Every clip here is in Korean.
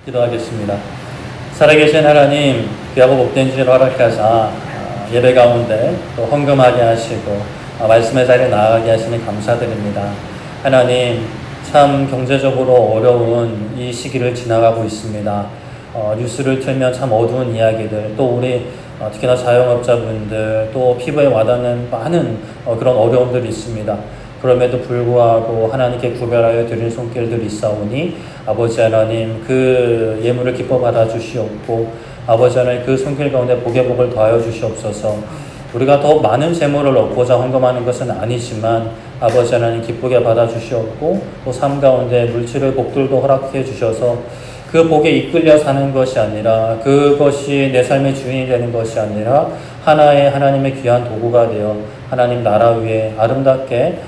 기도하겠습니다. 살아계신 하나님, 귀하고 복된 주를 허락하사 예배 가운데 또 헌금하게 하시고 말씀의 자리에 나아가게 하시니 감사드립니다. 하나님, 참 경제적으로 어려운 이 시기를 지나가고 있습니다. 뉴스를 틀면 참 어두운 이야기들, 또 우리 특히나 자영업자분들, 또 피부에 와닿는 많은 그런 어려움들이 있습니다. 그럼에도 불구하고 하나님께 구별하여 드린 손길들이 있사오니 아버지 하나님, 그 예물을 기뻐 받아 주시옵고 아버지 하나님, 그 손길 가운데 복의 복을 더하여 주시옵소서. 우리가 더 많은 재물을 얻고자 헌금하는 것은 아니지만 아버지 하나님 기쁘게 받아 주시옵고 또 삶 가운데 물질의 복들도 허락해 주셔서 그 복에 이끌려 사는 것이 아니라, 그것이 내 삶의 주인이 되는 것이 아니라 하나의 하나님의 귀한 도구가 되어 하나님 나라 위에 아름답게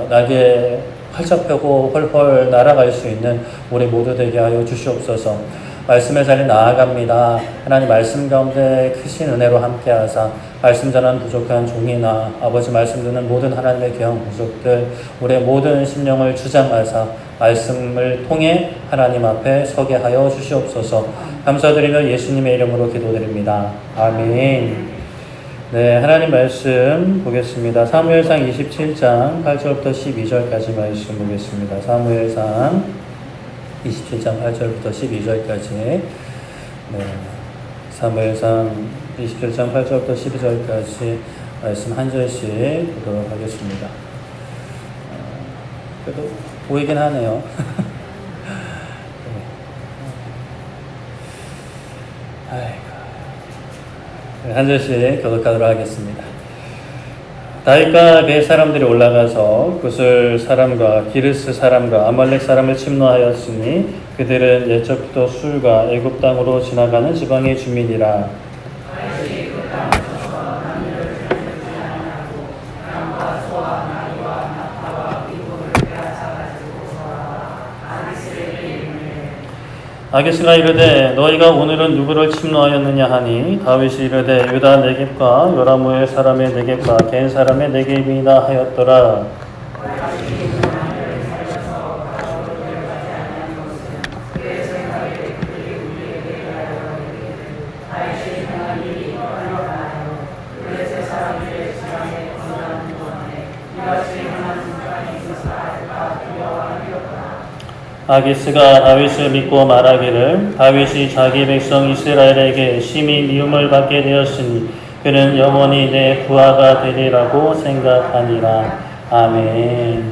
날개 활짝 펴고 헐헐 날아갈 수 있는 우리 모두 되게 하여 주시옵소서. 말씀의 자리에 나아갑니다. 하나님 말씀 가운데 크신 은혜로 함께하사 말씀 전한 부족한 종이나 아버지 말씀 듣는 모든 하나님의 귀한 구속들, 우리의 모든 심령을 주장하사 말씀을 통해 하나님 앞에 서게 하여 주시옵소서. 감사드리며 예수님의 이름으로 기도드립니다. 아멘. 네, 하나님 말씀 보겠습니다. 사무엘상 27장 8절부터 12절까지 말씀 보겠습니다. 사무엘상 27장 8절부터 12절까지. 네, 사무엘상 27장 8절부터 12절까지 말씀 한 절씩 보도록 하겠습니다. 그래도 보이긴 하네요. 한 절씩 교독하도록 하겠습니다. 다윗과 그 사람들이 올라가서 구슬 사람과 기르스 사람과 아말렉 사람을 침노하였으니 그들은 옛적부터 술과 애굽 땅으로 지나가는 지방의 주민이라. 아기스가 이르되 너희가 오늘은 누구를 침노하였느냐 하니 다윗이 이르되 유다 네겝과 요라무엘 사람의 네겝과 겐 사람의 네겝이다 하였더라. 아기스가 다윗을 믿고 말하기를 다윗이 자기 백성 이스라엘에게 심히 미움을 받게 되었으니 그는 영원히 내 부하가 되리라고 생각하니라. 아멘.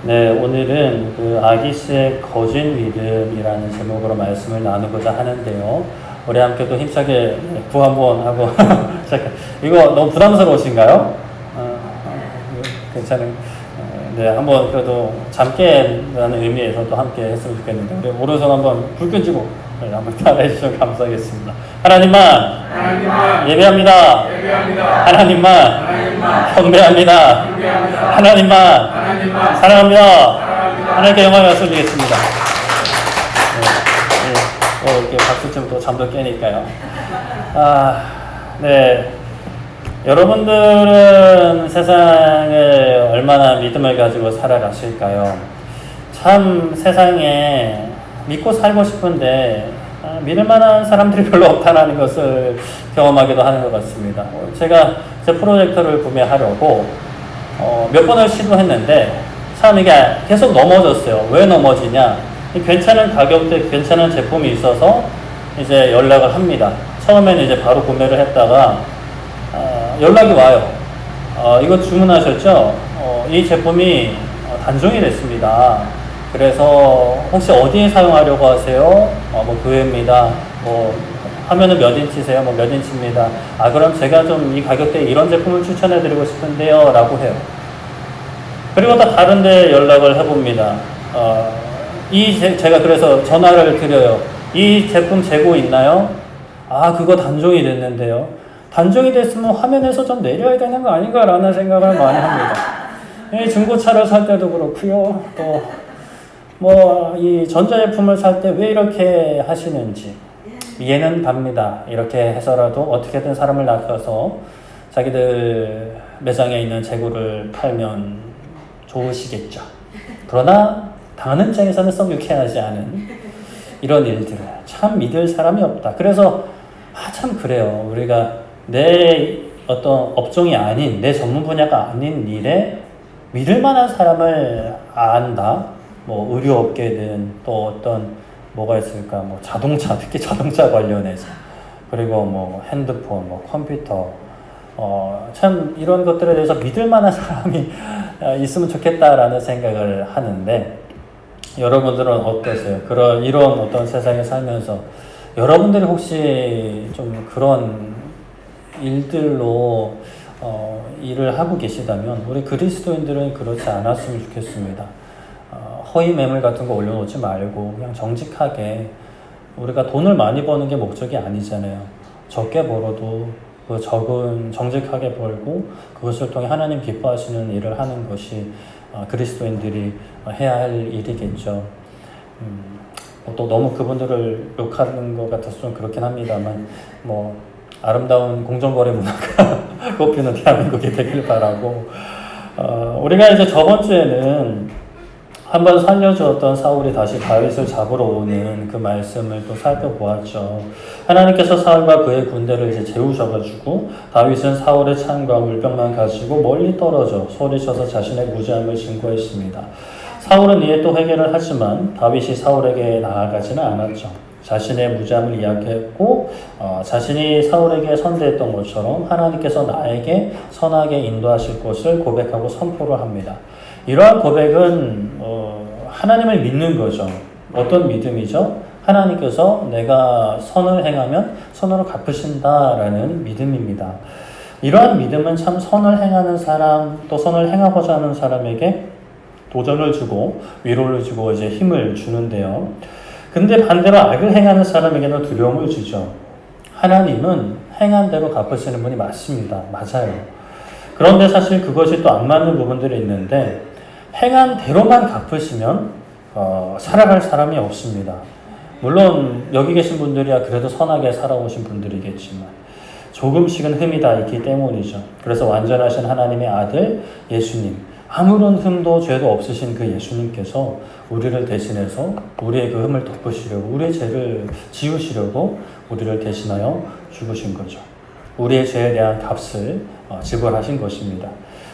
네, 오늘은 그 아기스의 거짓 믿음이라는 제목으로 말씀을 나누고자 하는데요. 우리 함께 또 힘차게 구호 한번 하고 잠깐, 이거 너무 부담스러우신가요? 괜찮은. 네, 한번 그래도 잠깨라는 의미에서 또 함께 했으면 좋겠는데 우리 오른손 한번 불 끄시고 한번 따라해 주시면 감사하겠습니다. 하나님만 예배합니다. 하나님만 경배합니다. 하나님만 사랑하며 하나님께 영광을 말씀드리겠습니다. 네, 이렇게 박수치면 또 잠도 깨니까요. 네. 여러분들은 세상에 얼마나 믿음을 가지고 살아가실까요? 참 세상에 믿고 살고 싶은데 믿을 만한 사람들이 별로 없다는 것을 경험하기도 하는 것 같습니다. 제가 제 프로젝터를 구매하려고 몇 번을 시도했는데 참 이게 계속 넘어졌어요. 왜 넘어지냐? 괜찮은 가격대, 괜찮은 제품이 있어서 이제 연락을 합니다. 처음에는 이제 바로 구매를 했다가 연락이 와요. 이거 주문하셨죠? 이 제품이 단종이 됐습니다. 그래서 혹시 어디에 사용하려고 하세요? 교회입니다. 화면은 몇 인치세요? 몇 인치입니다. 그럼 제가 좀 이 가격대에 이런 제품을 추천해드리고 싶은데요. 라고 해요. 그리고 또 다른 데 연락을 해봅니다. 제가 그래서 전화를 드려요. 이 제품 재고 있나요? 그거 단종이 됐는데요. 단종이 됐으면 화면에서 좀 내려야 되는 거 아닌가라는 생각을 많이 합니다. 중고차를 살 때도 그렇고요. 또 이 전자제품을 살 때 왜 이렇게 하시는지 이해는 갑니다. 이렇게 해서라도 어떻게든 사람을 낚아서 자기들 매장에 있는 재고를 팔면 좋으시겠죠. 그러나 당하는 입장에서는 썩 유쾌하지 않은 이런 일들을 참 믿을 사람이 없다. 그래서 참 그래요. 우리가 내 어떤 업종이 아닌, 내 전문 분야가 아닌 일에 믿을 만한 사람을 안다. 뭐 의료업계든 또 어떤 뭐가 있을까? 뭐 자동차, 특히 자동차 관련해서, 그리고 뭐 핸드폰, 뭐 컴퓨터, 참 이런 것들에 대해서 믿을 만한 사람이 있으면 좋겠다라는 생각을 하는데, 여러분들은 어떠세요? 이런 어떤 세상에 살면서 여러분들이 혹시 좀 그런 일들로 일을 하고 계시다면, 우리 그리스도인들은 그렇지 않았으면 좋겠습니다. 허위 매물 같은 거 올려놓지 말고 그냥 정직하게, 우리가 돈을 많이 버는 게 목적이 아니잖아요. 적게 벌어도 그 적은 정직하게 벌고 그것을 통해 하나님 기뻐하시는 일을 하는 것이 그리스도인들이 해야 할 일이겠죠. 또 너무 그분들을 욕하는 것 같아서 좀 그렇긴 합니다만, 뭐 아름다운 공정거래 문화가 꽃피는 대한민국이 되길 바라고, 우리가 이제 저번 주에는 한번 살려주었던 사울이 다시 다윗을 잡으러 오는 그 말씀을 또 살펴보았죠. 하나님께서 사울과 그의 군대를 이제 재우셔가지고 다윗은 사울의 창과 물병만 가지고 멀리 떨어져 소리쳐서 자신의 무죄함을 증거했습니다. 사울은 이에 또 회개를 하지만 다윗이 사울에게 나아가지는 않았죠. 자신의 무죄함을 이야기했고, 자신이 사울에게 선대했던 것처럼 하나님께서 나에게 선하게 인도하실 것을 고백하고 선포를 합니다. 이러한 고백은 하나님을 믿는 거죠. 어떤 믿음이죠? 하나님께서 내가 선을 행하면 선으로 갚으신다라는 믿음입니다. 이러한 믿음은 참 선을 행하는 사람, 또 선을 행하고자 하는 사람에게 도전을 주고 위로를 주고 이제 힘을 주는데요. 근데 반대로 악을 행하는 사람에게는 두려움을 주죠. 하나님은 행한 대로 갚으시는 분이 맞습니다. 맞아요. 그런데 사실 그것이 또 안 맞는 부분들이 있는데, 행한 대로만 갚으시면 살아갈 사람이 없습니다. 물론 여기 계신 분들이야 그래도 선하게 살아오신 분들이겠지만 조금씩은 흠이 다 있기 때문이죠. 그래서 완전하신 하나님의 아들 예수님, 아무런 흠도 죄도 없으신 그 예수님께서 우리를 대신해서 우리의 그 흠을 덮으시려고, 우리의 죄를 지우시려고 우리를 대신하여 죽으신 거죠. 우리의 죄에 대한 값을 지불하신 것입니다.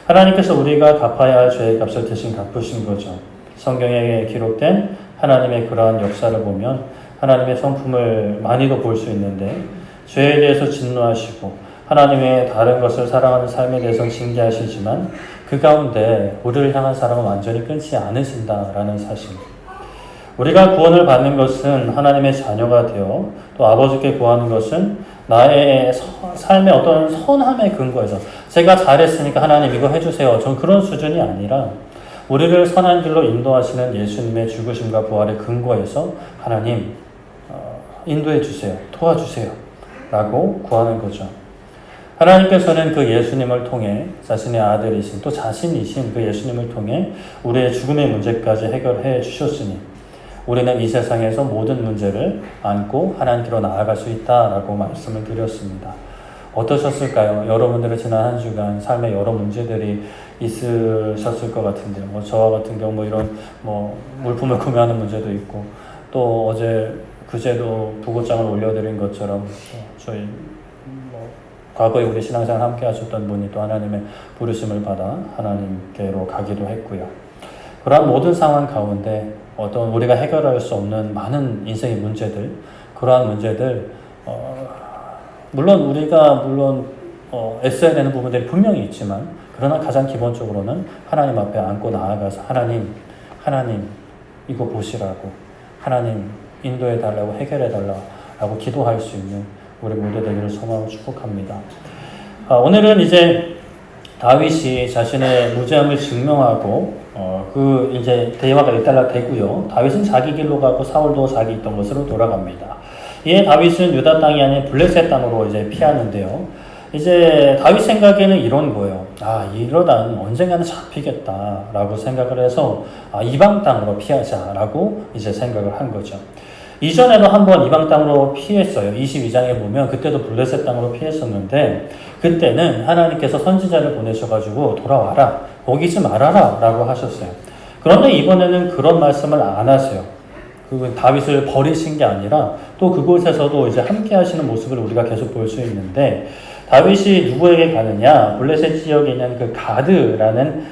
하나님께서 우리가 갚아야 할 죄의 값을 대신 갚으신 거죠. 성경에 기록된 하나님의 그러한 역사를 보면 하나님의 성품을 많이도 볼 수 있는데, 죄에 대해서 진노하시고 하나님의 다른 것을 사랑하는 삶에 대해서는 징계하시지만 그 가운데 우리를 향한 사랑은 완전히 끊지 않으신다라는 사실. 우리가 구원을 받는 것은 하나님의 자녀가 되어 또 아버지께 구하는 것은 나의 삶의 어떤 선함의 근거에서, 제가 잘했으니까 하나님 이거 해주세요, 전 그런 수준이 아니라 우리를 선한 길로 인도하시는 예수님의 죽으심과 부활의 근거에서 하나님 인도해 주세요, 도와주세요 라고 구하는 거죠. 하나님께서는 그 예수님을 통해 자신의 아들이신, 또 자신이신 그 예수님을 통해 우리의 죽음의 문제까지 해결해 주셨으니 우리는 이 세상에서 모든 문제를 안고 하나님께로 나아갈 수 있다라고 말씀을 드렸습니다. 어떠셨을까요? 여러분들의 지난 한 주간 삶에 여러 문제들이 있으셨을 것 같은데요. 뭐 저와 같은 경우 이런 물품을 구매하는 문제도 있고, 또 그제도 부고장을 올려드린 것처럼 저희 과거에 우리 신앙생활 함께 하셨던 분이 또 하나님의 부르심을 받아 하나님께로 가기도 했고요. 그러한 모든 상황 가운데 어떤 우리가 해결할 수 없는 많은 인생의 문제들, 그러한 문제들, 물론 우리가 애써야 되는 부분들이 분명히 있지만, 그러나 가장 기본적으로는 하나님 앞에 안고 나아가서 하나님 이거 보시라고, 하나님 인도해달라고, 해결해달라고 기도할 수 있는 우리 모두 되기를 소망하고 축복합니다. 오늘은 이제 다윗이 자신의 무죄함을 증명하고 이제 대화가 일단락 되고요. 다윗은 자기 길로 가고 사울도 자기 있던 곳으로 돌아갑니다. 이에 다윗은 유다 땅이 아닌 블레셋 땅으로 이제 피하는데요. 이제 다윗 생각에는 이런 거예요. 이러다 언젠가는 잡히겠다라고 생각을 해서 이방 땅으로 피하자라고 이제 생각을 한 거죠. 이전에도 한번 이방 땅으로 피했어요. 22장에 보면 그때도 블레셋 땅으로 피했었는데, 그때는 하나님께서 선지자를 보내셔가지고 돌아와라, 거기지 말아라 라고 하셨어요. 그런데 이번에는 그런 말씀을 안 하세요. 그 다윗을 버리신 게 아니라 또 그곳에서도 이제 함께 하시는 모습을 우리가 계속 볼 수 있는데, 다윗이 누구에게 가느냐? 블레셋 지역에 있는 그 가드라는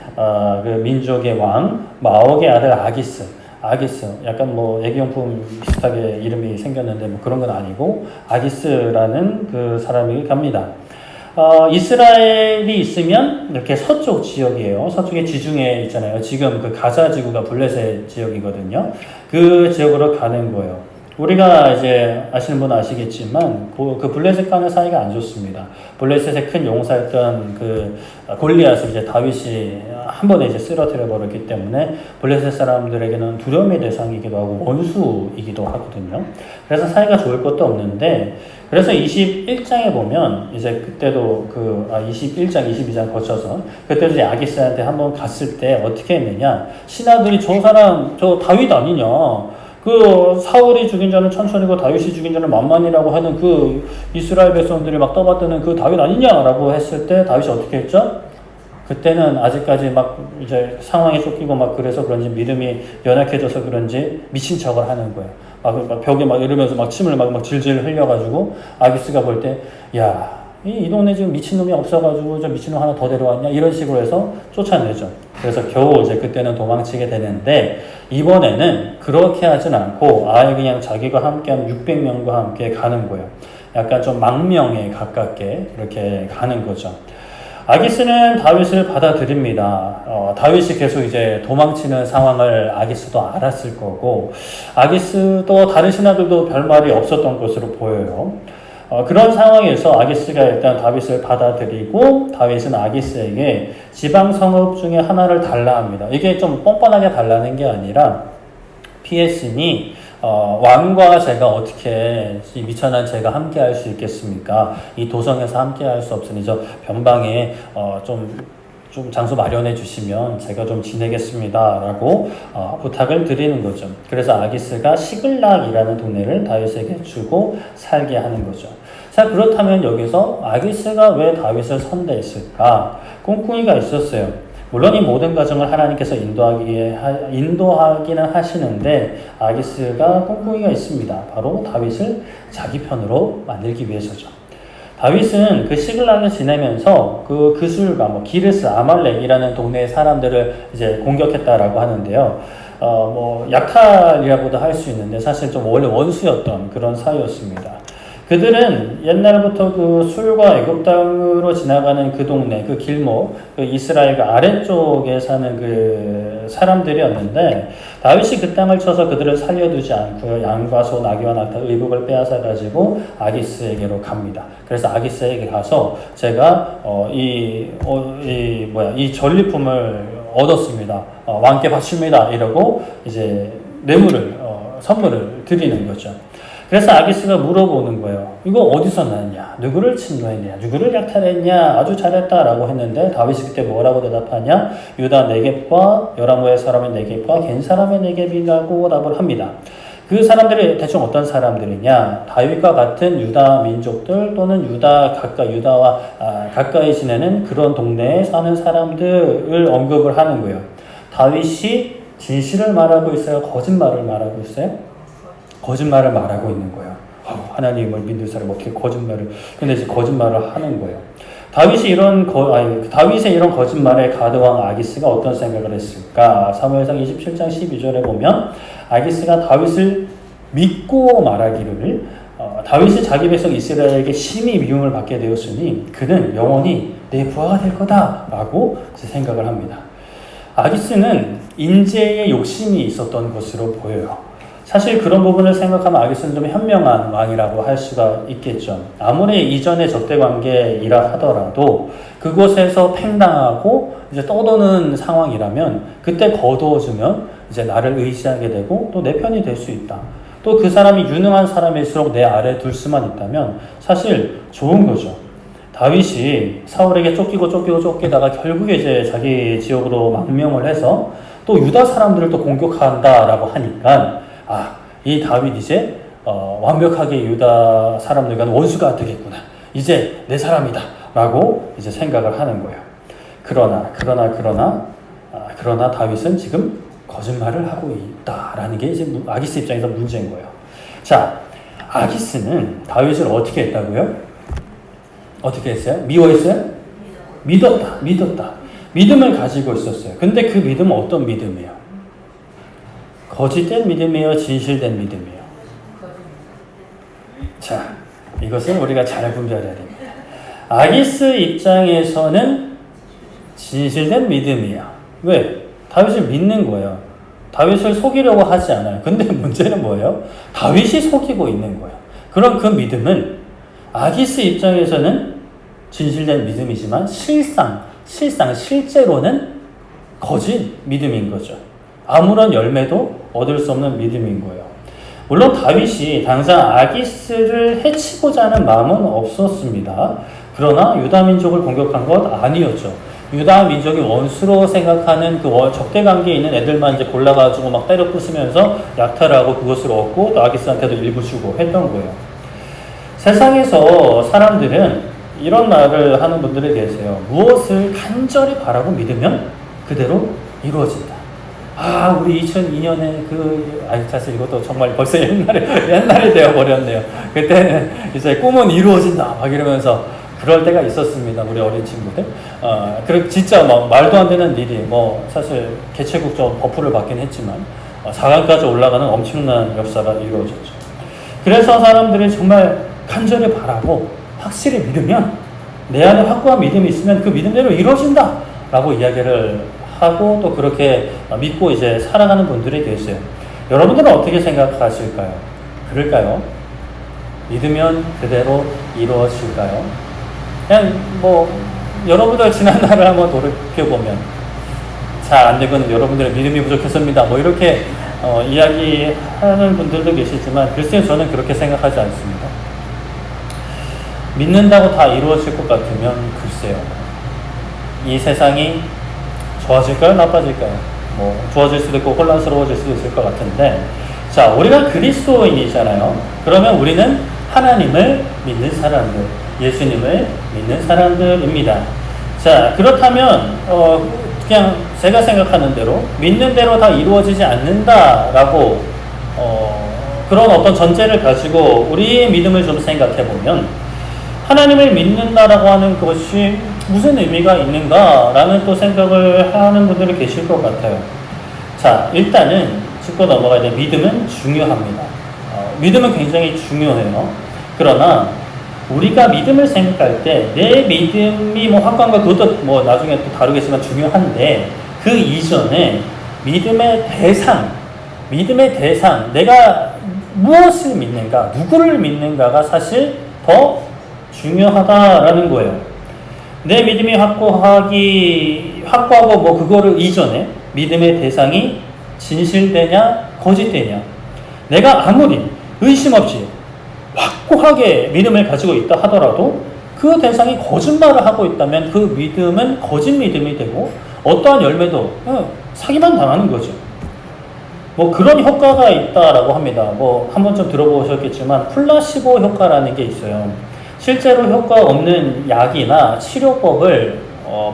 그 민족의 왕 마옥의 아들 아기스, 약간 뭐 애기용품 비슷하게 이름이 생겼는데 뭐 그런 건 아니고 아기스라는 그 사람이 갑니다. 이스라엘이 있으면 이렇게 서쪽 지역이에요. 서쪽에 지중해 있잖아요. 지금 그 가자 지구가 블레셋 지역이거든요. 그 지역으로 가는 거예요. 우리가 이제 아시는 분은 아시겠지만 그 블레셋과는 사이가 안 좋습니다. 블레셋의 큰 용사였던 그 골리앗을 이제 다윗이 한 번에 이제 쓰러뜨려 버렸기 때문에 블레셋 사람들에게는 두려움의 대상이기도 하고 원수이기도 하거든요. 그래서 사이가 좋을 것도 없는데, 그래서 21장에 보면 이제 그때도 21장, 22장 거쳐서 그때도 이제 아기스한테 한번 갔을 때 어떻게 했느냐? 신하들이 저 사람 저 다윗 아니냐? 그 사울이 죽인 자는 천천히고 다윗이 죽인 자는 만만이라고 하는 그 이스라엘 백성들이 막 떠받드는 그 다윗 아니냐라고 했을 때 다윗이 어떻게 했죠? 그때는 아직까지 막 이제 상황에 쫓기고 막 그래서 그런지 믿음이 연약해져서 그런지 미친 척을 하는 거예요. 막 벽에 막 이러면서 막 침을 막 질질 흘려가지고 아기스가 볼 때, 야, 이 동네 지금 미친놈이 없어가지고 저 미친놈 하나 더 데려왔냐? 이런 식으로 해서 쫓아내죠. 그래서 겨우 이제 그때는 도망치게 되는데, 이번에는 그렇게 하진 않고 아예 그냥 자기가 함께한 600명과 함께 가는 거예요. 약간 좀 망명에 가깝게 이렇게 가는 거죠. 아기스는 다윗을 받아들입니다. 다윗이 계속 이제 도망치는 상황을 아기스도 알았을 거고, 아기스도 다른 신하들도 별 말이 없었던 것으로 보여요. 그런 상황에서 아기스가 일단 다윗을 받아들이고, 다윗은 아기스에게 지방 성읍 중에 하나를 달라 합니다. 이게 좀 뻔뻔하게 달라는 게 아니라, PS니 왕과 제가 어떻게 이 미천한 제가 함께 할 수 있겠습니까? 이 도성에서 함께 할 수 없으니 저 변방에 좀 장소 마련해 주시면 제가 좀 지내겠습니다. 라고 부탁을 드리는 거죠. 그래서 아기스가 시글락이라는 동네를 다윗에게 주고 살게 하는 거죠. 자, 그렇다면 여기서 아기스가 왜 다윗을 선대했을까? 꿍꿍이가 있었어요. 물론 이 모든 과정을 하나님께서 인도하기는 하시는데, 아기스가 꿍꿍이가 있습니다. 바로 다윗을 자기 편으로 만들기 위해서죠. 다윗은 그 시글락을 지내면서 그 그술과 기르스, 아말렉이라는 동네의 사람들을 이제 공격했다라고 하는데요. 약탈이라고도 할 수 있는데 사실 좀 원래 원수였던 그런 사이였습니다. 그들은 옛날부터 그 술과 애굽 땅으로 지나가는 그 동네, 그 길목, 그 이스라엘 그 아래쪽에 사는 그 사람들이었는데, 다윗이 그 땅을 쳐서 그들을 살려두지 않고요, 양과 소, 나귀와 낙타, 의복을 빼앗아 가지고 아기스에게로 갑니다. 그래서 아기스에게 가서 제가 이 전리품을 얻었습니다. 왕께 바칩니다. 이러고 이제 뇌물을 선물을 드리는 거죠. 그래서 아기스가 물어보는 거예요. 이거 어디서 났냐? 누구를 침노했냐? 누구를 약탈했냐? 아주 잘했다라고 했는데, 다윗이 그때 뭐라고 대답하냐? 유다 네겝과 여라모의 사람의 네겝과 겐 사람의 네겝이라고 답을 합니다. 그 사람들이 대충 어떤 사람들이냐? 다윗과 같은 유다 민족들 또는 유다와 가까이 지내는 그런 동네에 사는 사람들을 언급을 하는 거예요. 다윗이 진실을 말하고 있어요? 거짓말을 말하고 있어요? 거짓말을 말하고 있는 거예요. 하나님을 믿는 사람이 어떻게 거짓말을, 근데 이제 거짓말을 하는 거예요. 다윗의 이런 거짓말에 가드왕 아기스가 어떤 생각을 했을까? 사무엘상 27장 12절에 보면 아기스가 다윗을 믿고 말하기를, 다윗이 자기 백성 이스라엘에게 심히 미움을 받게 되었으니 그는 영원히 내 부하가 될 거다 라고 생각을 합니다. 아기스는 인재의 욕심이 있었던 것으로 보여요. 사실 그런 부분을 생각하면 아기스는 좀 현명한 왕이라고 할 수가 있겠죠. 아무리 이전의 적대관계이라 하더라도 그곳에서 팽당하고 이제 떠도는 상황이라면 그때 거두어주면 이제 나를 의지하게 되고 또 내 편이 될 수 있다. 또 그 사람이 유능한 사람일수록 내 아래에 둘 수만 있다면 사실 좋은 거죠. 다윗이 사울에게 쫓기다가 결국에 이제 자기 지역으로 망명을 해서 또 유다 사람들을 또 공격한다라고 하니까, 이 다윗 이제 완벽하게 유다 사람들과는 원수가 되겠구나. 이제 내 사람이다. 라고 이제 생각을 하는 거예요. 그러나 다윗은 지금 거짓말을 하고 있다라는 게 이제 아기스 입장에서 문제인 거예요. 자, 아기스는 다윗을 어떻게 했다고요? 어떻게 했어요? 미워했어요? 믿었다. 믿음을 가지고 있었어요. 근데 그 믿음은 어떤 믿음이에요? 거짓된 믿음이에요? 진실된 믿음이에요? 자, 이것은 우리가 잘 분별해야 됩니다. 아기스 입장에서는 진실된 믿음이야. 왜? 다윗을 믿는 거예요. 다윗을 속이려고 하지 않아요. 근데 문제는 뭐예요? 다윗이 속이고 있는 거예요. 그럼 그 믿음은 아기스 입장에서는 진실된 믿음이지만 실제로는 거짓 믿음인 거죠. 아무런 열매도 얻을 수 없는 믿음인 거예요. 물론 다윗이 당장 아기스를 해치고자 하는 마음은 없었습니다. 그러나 유다 민족을 공격한 것 아니었죠. 유다 민족이 원수로 생각하는 그 적대 관계에 있는 애들만 이제 골라가지고 막 때려 부수면서 약탈하고 그것을 얻고 또 아기스한테도 일부 주고 했던 거예요. 세상에서 사람들은 이런 말을 하는 분들이 계세요. 무엇을 간절히 바라고 믿으면 그대로 이루어진다. 우리 2002년에 사실 이것도 정말 벌써 옛날이 되어버렸네요. 그때는 이제 꿈은 이루어진다. 막 이러면서 그럴 때가 있었습니다. 우리 어린 친구들. 진짜 막 말도 안 되는 일이, 사실 개최국적 버프를 받긴 했지만, 4강까지 올라가는 엄청난 역사가 이루어졌죠. 그래서 사람들이 정말 간절히 바라고 확실히 믿으면, 내 안에 확고한 믿음이 있으면 그 믿음대로 이루어진다. 라고 이야기를 하고 또 그렇게 믿고 이제 살아가는 분들이 계세요. 여러분들은 어떻게 생각하실까요? 그럴까요? 믿으면 그대로 이루어질까요? 그냥 여러분들 지난 날을 한번 돌이켜보면 잘 안 되거든 여러분들의 믿음이 부족했습니다. 이렇게 이야기하는 분들도 계시지만 글쎄요, 저는 그렇게 생각하지 않습니다. 믿는다고 다 이루어질 것 같으면 글쎄요, 이 세상이 좋아질까요? 나빠질까요? 좋아질 수도 있고 혼란스러워질 수도 있을 것 같은데, 자, 우리가 그리스도인이잖아요. 그러면 우리는 하나님을 믿는 사람들, 예수님을 믿는 사람들입니다. 자, 그렇다면 그냥 제가 생각하는 대로 믿는 대로 다 이루어지지 않는다라고 그런 어떤 전제를 가지고 우리의 믿음을 좀 생각해 보면, 하나님을 믿는다라고 하는 것이 무슨 의미가 있는가라는 또 생각을 하는 분들이 계실 것 같아요. 자, 일단은 짚고 넘어가야 될 믿음은 중요합니다. 믿음은 굉장히 중요해요. 그러나 우리가 믿음을 생각할 때 내 믿음이 확고한가 그것도 나중에 또 다루겠지만 중요한데, 그 이전에 믿음의 대상, 내가 무엇을 믿는가, 누구를 믿는가가 사실 더 중요하다라는 거예요. 내 믿음이 확고하고 그거를 이전에 믿음의 대상이 진실되냐 거짓되냐, 내가 아무리 의심 없이 확고하게 믿음을 가지고 있다 하더라도 그 대상이 거짓말을 하고 있다면 그 믿음은 거짓 믿음이 되고 어떠한 열매도 사기만 당하는 거죠. 그런 효과가 있다라고 합니다. 한 번쯤 들어보셨겠지만 플라시보 효과라는 게 있어요. 실제로 효과 없는 약이나 치료법을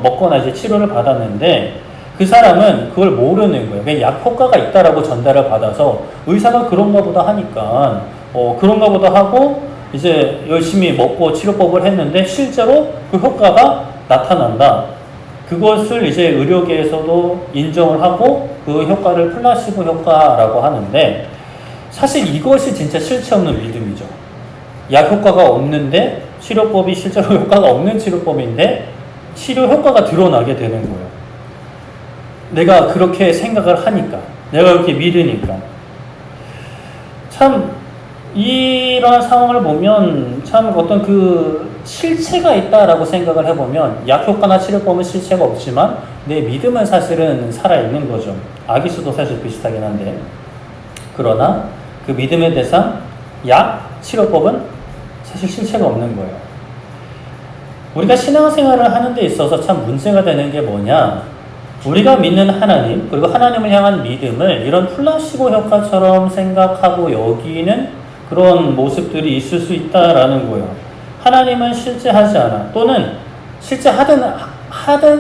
먹거나 이제 치료를 받았는데 그 사람은 그걸 모르는 거예요. 그냥 약 효과가 있다라고 전달을 받아서 의사가 그런가 보다 하니까 그런가 보다 하고 이제 열심히 먹고 치료법을 했는데 실제로 그 효과가 나타난다. 그것을 이제 의료계에서도 인정을 하고 그 효과를 플라시보 효과라고 하는데, 사실 이것이 진짜 실체 없는 믿음이죠. 약 효과가 없는데 치료법이 실제로 효과가 없는 치료법인데 치료 효과가 드러나게 되는 거예요. 내가 그렇게 생각을 하니까, 내가 그렇게 믿으니까. 참 이러한 상황을 보면 참 어떤 그 실체가 있다라고 생각을 해보면, 약 효과나 치료법은 실체가 없지만 내 믿음은 사실은 살아있는 거죠. 아기수도 사실 비슷하긴 한데, 그러나 그 믿음의 대상, 약, 치료법은 사실 실체가 없는 거예요. 우리가 신앙생활을 하는 데 있어서 참 문제가 되는 게 뭐냐, 우리가 믿는 하나님, 그리고 하나님을 향한 믿음을 이런 플라시보 효과처럼 생각하고 여기는 그런 모습들이 있을 수 있다라는 거예요. 하나님은 실제하지 않아, 또는 실제하든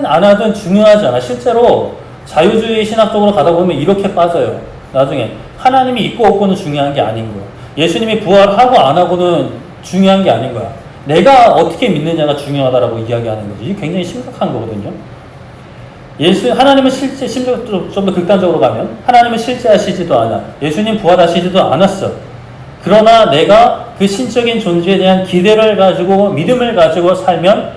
안 하든 중요하지 않아. 실제로 자유주의 신학적으로 가다 보면 이렇게 빠져요. 나중에 하나님이 있고 없고는 중요한 게 아닌 거야. 예수님이 부활하고 안 하고는 중요한 게 아닌 거야. 내가 어떻게 믿느냐가 중요하다라고 이야기하는 거지. 이게 굉장히 심각한 거거든요. 하나님은 실제, 심지어 좀 더 극단적으로 가면 하나님은 실제하시지도 않아. 예수님 부활하시지도 않았어. 그러나 내가 그 신적인 존재에 대한 기대를 가지고 믿음을 가지고 살면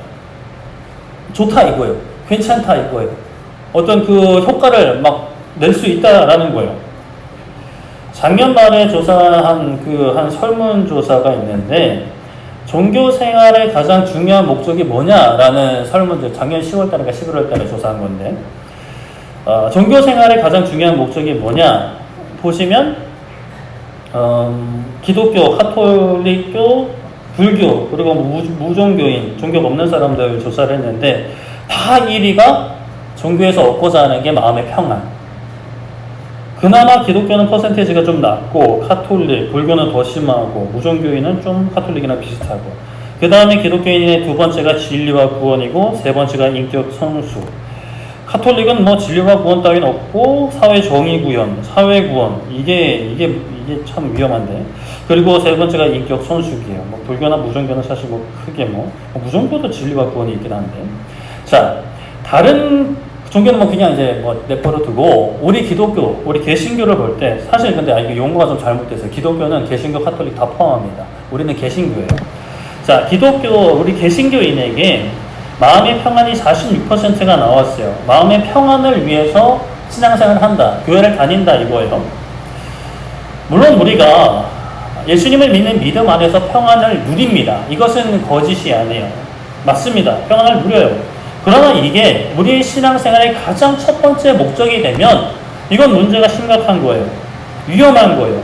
좋다 이거예요. 괜찮다 이거예요. 어떤 그 효과를 막 낼 수 있다라는 거예요. 작년 말에 조사한 한 설문조사가 있는데 종교 생활의 가장 중요한 목적이 뭐냐라는 설문조 작년 10월달인가 11월달에 조사한 건데 종교 생활의 가장 중요한 목적이 뭐냐 보시면 기독교, 가톨릭교, 불교 그리고 무종교인, 종교가 없는 사람들 조사를 했는데 다 1위가 종교에서 얻고자 하는 게 마음의 평안. 그나마 기독교는 퍼센테이지가 좀 낮고 가톨릭, 불교는 더 심하고 무종교인은 좀 가톨릭이랑 비슷하고 그 다음에 기독교인의 두 번째가 진리와 구원이고 세 번째가 인격 성수. 가톨릭은 뭐 진리와 구원 따윈 없고 사회 정의 구현, 사회 구원 이게 참 위험한데 그리고 세 번째가 인격 성숙이에요. 뭐 불교나 무종교는 사실 뭐 크게 무종교도 진리와 구원이 있긴 한데 자 다른 종교는 뭐 그냥 이제 뭐 내버려 두고 우리 기독교, 우리 개신교를 볼 때 사실 근데 이게 용어가 좀 잘못됐어요. 기독교는 개신교, 가톨릭 다 포함합니다. 우리는 개신교예요. 자, 기독교 우리 개신교인에게 마음의 평안이 46%가 나왔어요. 마음의 평안을 위해서 신앙생활을 한다. 교회를 다닌다 이거예요. 물론 우리가 예수님을 믿는 믿음 안에서 평안을 누립니다. 이것은 거짓이 아니에요. 맞습니다. 평안을 누려요. 그러나 이게 우리의 신앙생활의 가장 첫 번째 목적이 되면 이건 문제가 심각한 거예요. 위험한 거예요.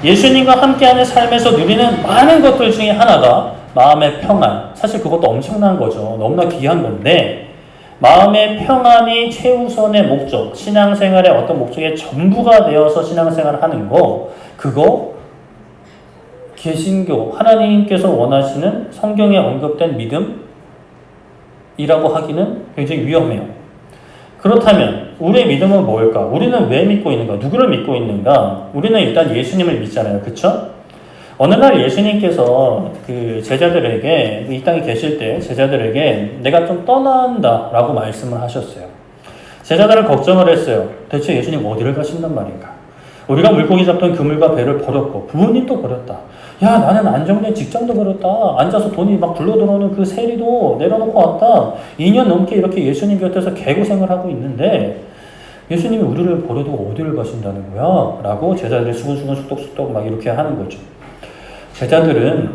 예수님과 함께하는 삶에서 누리는 많은 것들 중에 하나가 마음의 평안. 사실 그것도 엄청난 거죠. 너무나 귀한 건데 마음의 평안이 최우선의 목적, 신앙생활의 어떤 목적의 전부가 되어서 신앙생활을 하는 거 그거 개신교, 하나님께서 원하시는 성경에 언급된 믿음 이라고 하기는 굉장히 위험해요. 그렇다면 우리의 믿음은 뭘까? 우리는 왜 믿고 있는가? 누구를 믿고 있는가? 우리는 일단 예수님을 믿잖아요. 그쵸? 어느 날 예수님께서 그 제자들에게 이 땅에 계실 때 제자들에게 내가 좀 떠난다 라고 말씀을 하셨어요. 제자들은 걱정을 했어요. 대체 예수님 어디를 가신단 말인가? 우리가 물고기 잡던 그물과 배를 버렸고 부모님도 버렸다. 야 나는 안정된 직장도 버렸다. 앉아서 돈이 막 굴러들어오는 그 세리도 내려놓고 왔다. 2년 넘게 이렇게 예수님 곁에서 개고생을 하고 있는데 예수님이 우리를 버려두고 어디를 가신다는 거야? 라고 제자들이 수근수근 쑥덕쑥덕 막 이렇게 하는 거죠. 제자들은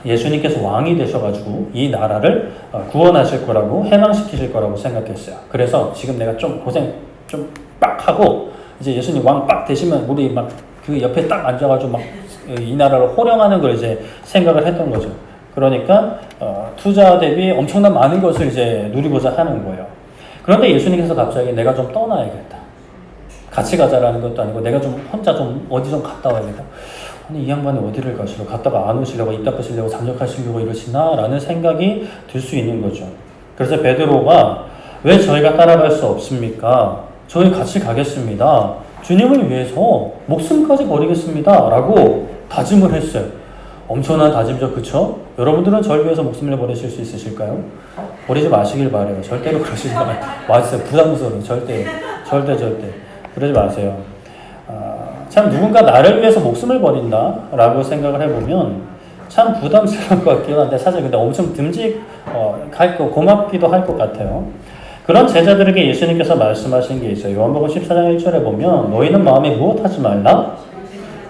예수님께서 왕이 되셔가지고 이 나라를 구원하실 거라고 해방시키실 거라고 생각했어요. 그래서 지금 내가 좀 고생 좀 빡 하고 이제 예수님 왕 빡 되시면 우리 막 그 옆에 딱 앉아가지고 막 이 나라를 호령하는 걸 이제 생각을 했던 거죠. 그러니까 투자 대비 엄청난 많은 것을 이제 누리고자 하는 거예요. 그런데 예수님께서 갑자기 내가 좀 떠나야겠다. 같이 가자라는 것도 아니고 내가 좀 혼자 좀 어디 좀 갔다 와야겠다. 아니 이 양반이 어디를 가시려고 갔다가 안 오시려고 입 닦으시려고 잠적하시려고 이러시나? 라는 생각이 들 수 있는 거죠. 그래서 베드로가 왜 저희가 따라갈 수 없습니까? 저희 같이 가겠습니다. 주님을 위해서 목숨까지 버리겠습니다. 라고 다짐을 했어요. 엄청난 다짐이죠. 그쵸? 여러분들은 저를 위해서 목숨을 버리실 수 있으실까요? 버리지 마시길 바래요. 절대로 그러시지 마세요. 부담스러워요. 절대. 그러지 마세요. 참 누군가 나를 위해서 목숨을 버린다 라고 생각을 해보면 참 부담스러울 것 같긴 한데 사실 근데 엄청 고맙기도 할 것 같아요. 그런 제자들에게 예수님께서 말씀하신 게 있어요. 요한복음 14장 1절에 보면 너희는 마음에 무엇하지 말라?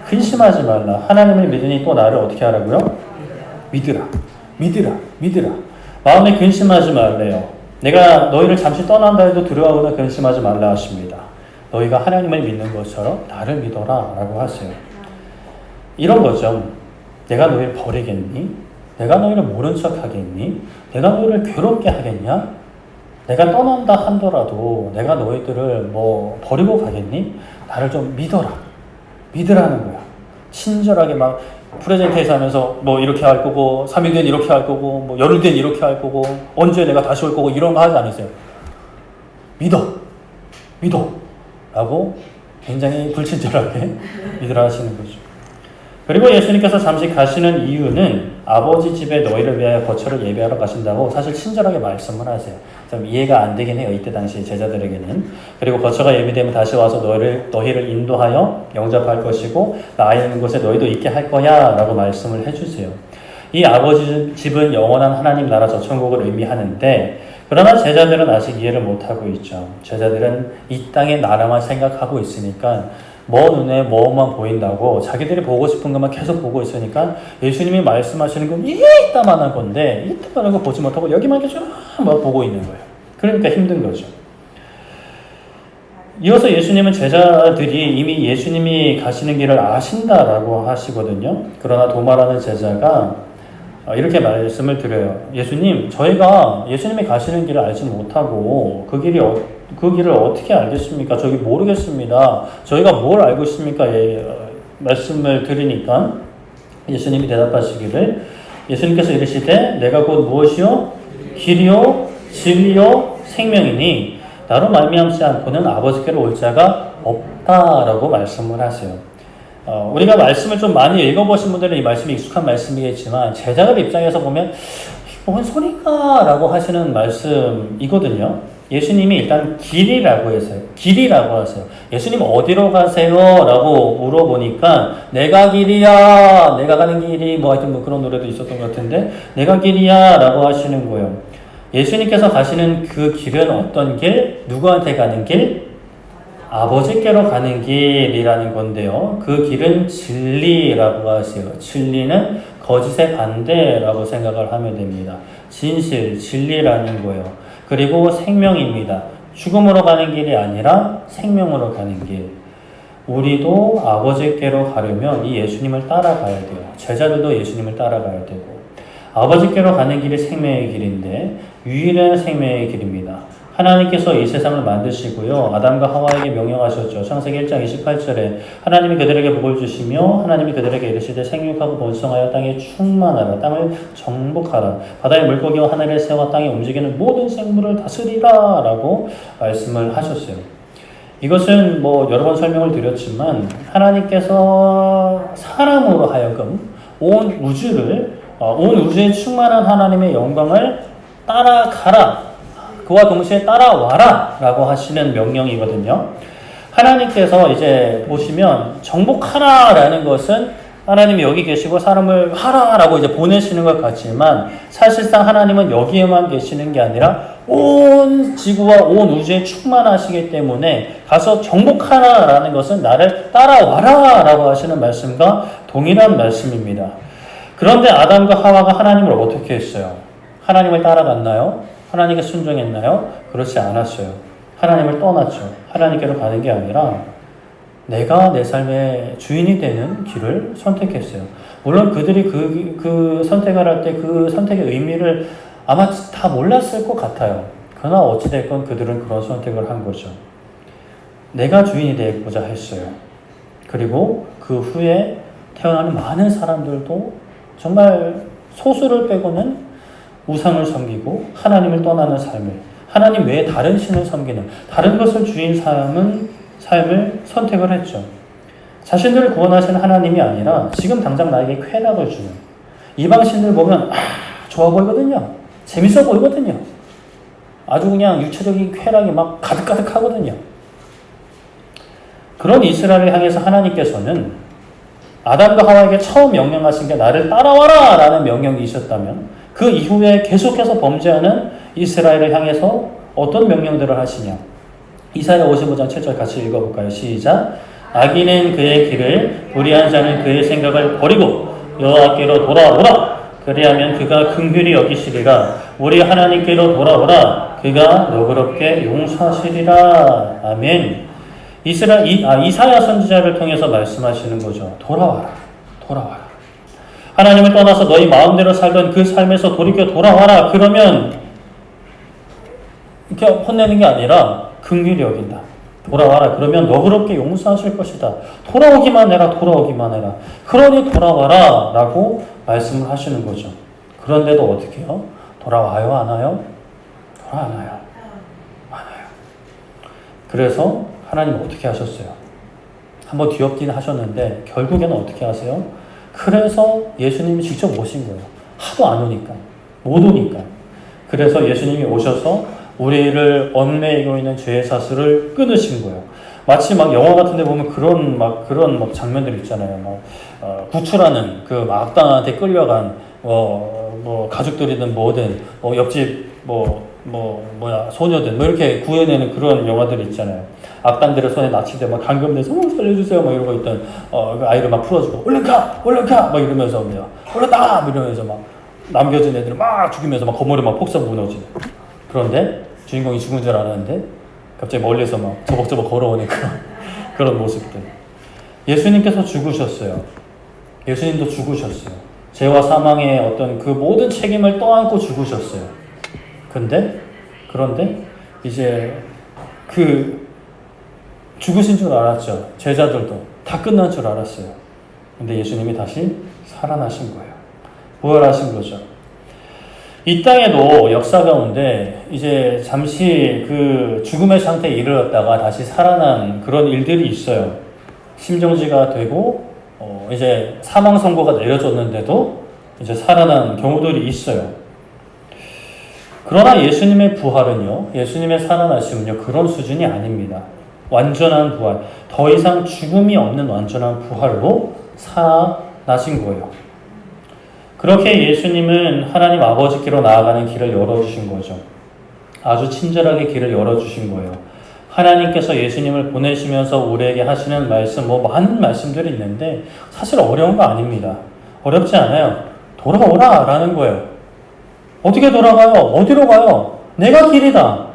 근심하지 말라. 하나님을 믿으니 또 나를 어떻게 하라고요? 믿으라. 마음에 근심하지 말래요. 내가 너희를 잠시 떠난다 해도 두려워하거나 근심하지 말라 하십니다. 너희가 하나님을 믿는 것처럼 나를 믿어라 라고 하세요. 이런 거죠. 내가 너희를 버리겠니? 내가 너희를 모른 척 하겠니? 내가 너희를 괴롭게 하겠냐? 내가 떠난다 한더라도 내가 너희들을 뭐 버리고 가겠니? 나를 좀 믿으라는 거야. 친절하게 막 프레젠테이션 하면서 뭐 이렇게 할 거고 3일 뒤엔 이렇게 할 거고 뭐 열흘 뒤엔 이렇게 할 거고 언제 내가 다시 올 거고 이런 거 하지 않으세요. 믿어 라고 굉장히 불친절하게 믿으라 하시는 거죠. 그리고 예수님께서 잠시 가시는 이유는 아버지 집에 너희를 위하여 거처를 예비하러 가신다고 사실 친절하게 말씀을 하세요. 좀 이해가 안 되긴 해요. 이때 당시 제자들에게는. 그리고 거처가 예비되면 다시 와서 너희를 인도하여 영접할 것이고 나 있는 곳에 너희도 있게 할 거야 라고 말씀을 해주세요. 이 아버지 집은 영원한 하나님 나라 저천국을 의미하는데 그러나 제자들은 아직 이해를 못하고 있죠. 제자들은 이 땅의 나라만 생각하고 있으니까 눈에 뭐만 보인다고 자기들이 보고 싶은 것만 계속 보고 있으니까 예수님이 말씀하시는 건 이따만한 건데 이따만한 거 보지 못하고 여기만 계속 보고 있는 거예요. 그러니까 힘든 거죠. 이어서 예수님은 제자들이 이미 예수님이 가시는 길을 아신다라고 하시거든요. 그러나 도마라는 제자가 이렇게 말씀을 드려요. 예수님, 저희가 예수님이 가시는 길을 알지 못하고 그 길을 어떻게 알겠습니까? 저희 모르겠습니다. 저희가 뭘 알고 있습니까? 말씀을 드리니까 예수님이 대답하시기를 예수님께서 이르시되 내가 곧 무엇이요? 길이요 진리요 생명이니 나로 말미암지 않고는 아버지께로 올 자가 없다라고 말씀을 하세요. 우리가 말씀을 좀 많이 읽어보신 분들은 이 말씀이 익숙한 말씀이겠지만 제자들 입장에서 보면 뭔 소리가 라고 하시는 말씀이거든요. 예수님이 일단 길이라고 했어요. 길이라고 하세요. 예수님 어디로 가세요? 라고 물어보니까 내가 길이야. 내가 가는 길이 하여튼 그런 노래도 있었던 것 같은데 내가 길이야 라고 하시는 거예요. 예수님께서 가시는 그 길은 어떤 길? 누구한테 가는 길? 아버지께로 가는 길이라는 건데요. 그 길은 진리라고 하세요. 진리는 거짓의 반대라고 생각을 하면 됩니다. 진실, 진리라는 거예요. 그리고 생명입니다. 죽음으로 가는 길이 아니라 생명으로 가는 길. 우리도 아버지께로 가려면 이 예수님을 따라가야 돼요. 제자들도 예수님을 따라가야 되고 아버지께로 가는 길이 생명의 길인데 유일한 생명의 길입니다. 하나님께서 이 세상을 만드시고요. 아담과 하와에게 명령하셨죠. 창세기 1장 28절에 하나님이 그들에게 복을 주시며 하나님이 그들에게 이르시되 생육하고 번성하여 땅에 충만하라. 땅을 정복하라. 바다의 물고기와 하늘의 새와 땅에 움직이는 모든 생물을 다스리라 라고 말씀을 하셨어요. 이것은 여러 번 설명을 드렸지만 하나님께서 사람으로 하여금 온 우주에 충만한 하나님의 영광을 따라가라. 그와 동시에 따라와라 라고 하시는 명령이거든요. 하나님께서 이제 보시면 정복하라 라는 것은 하나님이 여기 계시고 사람을 하라 라고 이제 보내시는 것 같지만 사실상 하나님은 여기에만 계시는 게 아니라 온 지구와 온 우주에 충만하시기 때문에 가서 정복하라 라는 것은 나를 따라와라 라고 하시는 말씀과 동일한 말씀입니다. 그런데 아담과 하와가 하나님을 어떻게 했어요? 하나님을 따라갔나요? 하나님께 순종했나요? 그렇지 않았어요. 하나님을 떠났죠. 하나님께로 가는 게 아니라 내가 내 삶의 주인이 되는 길을 선택했어요. 물론 그들이 그 선택을 할 때 그 선택의 의미를 아마 다 몰랐을 것 같아요. 그러나 어찌됐건 그들은 그런 선택을 한 거죠. 내가 주인이 되고자 했어요. 그리고 그 후에 태어나는 많은 사람들도 정말 소수를 빼고는 우상을 섬기고 하나님을 떠나는 삶을 하나님 외에 다른 신을 섬기는 다른 것을 주인 삶을 선택을 했죠. 자신들을 구원하시는 하나님이 아니라 지금 당장 나에게 쾌락을 주는 이방신들 보면 좋아 보이거든요. 재밌어 보이거든요. 아주 그냥 육체적인 쾌락이 막 가득가득하거든요. 그런 이스라엘을 향해서 하나님께서는 아담과 하와에게 처음 명령하신 게 나를 따라와라 라는 명령이셨다면 그 이후에 계속해서 범죄하는 이스라엘을 향해서 어떤 명령들을 하시냐. 이사야 55장 7절 같이 읽어볼까요? 시작. 악인은 그의 길을 불의한 자는 그의 생각을 버리고 여호와께로 돌아오라. 그리하면 그가 긍휼히 여기시리라. 우리 하나님께로 돌아오라. 그가 너그럽게 용서하시리라. 아멘. 이사야 선지자를 통해서 말씀하시는 거죠. 돌아와라. 돌아와라. 하나님을 떠나서 너희 마음대로 살던 그 삶에서 돌이켜 돌아와라. 그러면 이렇게 혼내는 게 아니라 긍휼히 여긴다. 돌아와라. 그러면 너그럽게 용서하실 것이다. 돌아오기만 해라. 돌아오기만 해라. 그러니 돌아와라 라고 말씀을 하시는 거죠. 그런데도 어떻게 해요? 돌아와요? 안 와요? 돌아와요. 안 와요. 그래서 하나님 어떻게 하셨어요? 한번 뒤엎긴 하셨는데 결국에는 어떻게 하세요? 그래서 예수님이 직접 오신 거예요. 하도 안 오니까. 못 오니까. 그래서 예수님이 오셔서 우리를 얽매이고 있는 죄의 사슬을 끊으신 거예요. 마치 막 영화 같은 데 보면 그런 장면들 있잖아요. 구출하는 그 악당한테 끌려간 가족들이든 뭐든 옆집 소녀든 이렇게 구해내는 그런 영화들 있잖아요. 악당들의 손에 납치돼 막 감금돼서 살려주세요 막 이러고 있던 그 아이를 막 풀어주고 얼른 가 막 이러면서 얼른 나가 이러면서 막 남겨진 애들을 막 죽이면서 막 건물에 막 폭삭 무너지는. 그런데 주인공이 죽은 줄 알았는데 갑자기 멀리서 막 저벅저벅 걸어오는 그런 모습들. 예수님께서 죽으셨어요. 예수님도 죽으셨어요. 죄와 사망의 어떤 그 모든 책임을 떠안고 죽으셨어요. 그런데 이제 그 죽으신 줄 알았죠. 제자들도 다 끝난 줄 알았어요. 근데 예수님이 다시 살아나신 거예요. 부활하신 거죠. 이 땅에도 역사 가운데 이제 잠시 그 죽음의 상태에 이르렀다가 다시 살아난 그런 일들이 있어요. 심정지가 되고 이제 사망 선고가 내려졌는데도 이제 살아난 경우들이 있어요. 그러나 예수님의 부활은요, 예수님의 살아나심은요, 그런 수준이 아닙니다. 완전한 부활, 더 이상 죽음이 없는 완전한 부활로 살아나신 거예요. 그렇게 예수님은 하나님 아버지께로 나아가는 길을 열어주신 거죠. 아주 친절하게 길을 열어주신 거예요. 하나님께서 예수님을 보내시면서 우리에게 하시는 말씀, 많은 말씀들이 있는데 사실 어려운 거 아닙니다. 어렵지 않아요. 돌아오라 라는 거예요. 어떻게 돌아가요? 어디로 가요? 내가 길이다.